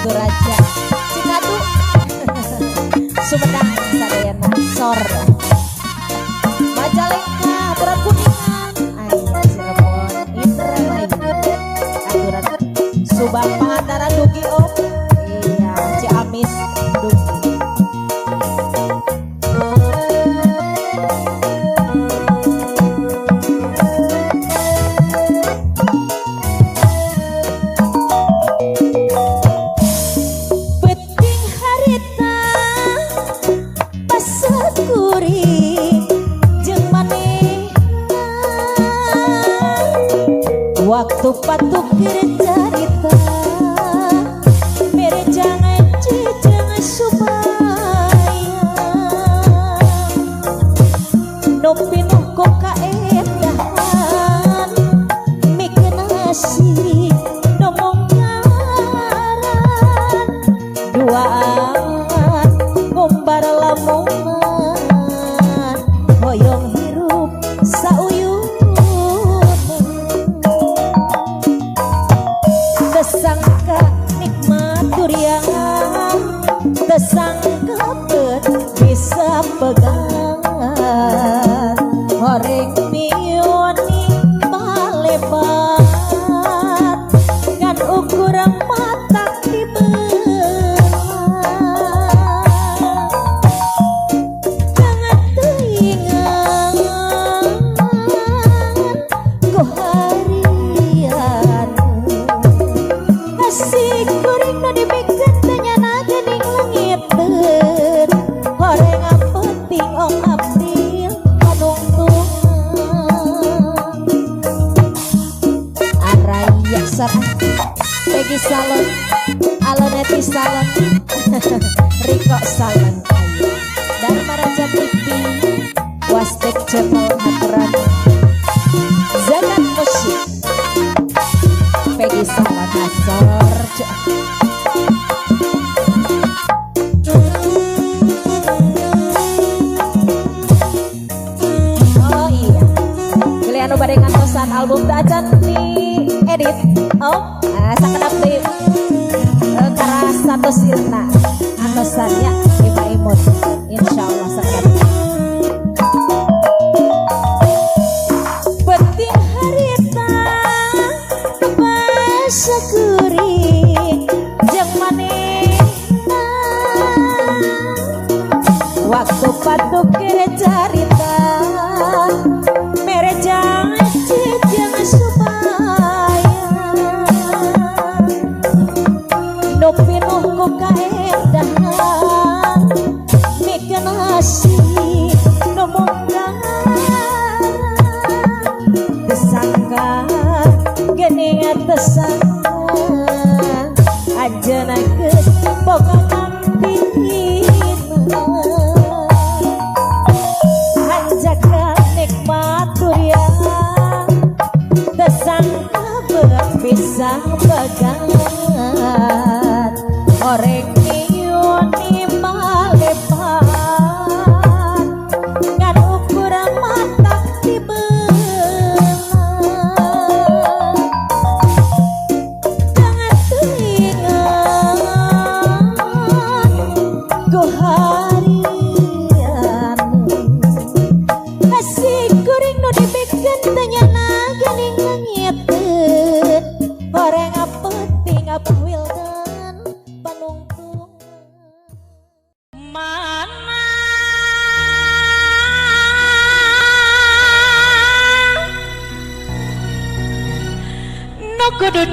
Batu Raja Cikadu Sumedang Sadayana Sor Majalengka Aturan Kuningan Ayo Cirebon Indramayu Aturan Subang Pangandaran Dugi Om iya Ciamis Dugi waktu patuk cerita mere jangan jangan supaya no pinuh ko kaendahan mikir nasi no mongkaran duaan ngombar lamongan hoyong hirup sauyun sangka nikmat durian tersangka bisa pegangan horeng mioni malebat kan ukuran mata dibelah jangan teringat kau harian si kuring no dibikin tanya gening langit horeng penting om abdil panungtungan araya sarah Peggy Salon Aloneti Salon Riko Salon Dharma Raja TV Wastek Cepol Haturan Zakat Musik Peggy Salon Asor oh iya kalian badai ngantosan album dacan di edit oh sakedap di karas satu sirna antosannya Iba Imut insyaallah sakedap penting harita syukuri jeung manehna waktu patuk kere carita mere jangan supaya no pinuh ku kaendahan mikeun hasi no mongkaran disangka gening tesangka anjeuna geus boga pipina anjaka nikmat durian tesangka berpisah pegangan oreng niuni malepat ngan ukuran mata dibelah jangan teringat ku harian nasi kuring no dibikin tanya gening langit orang penting wildan panungtung mana no kudu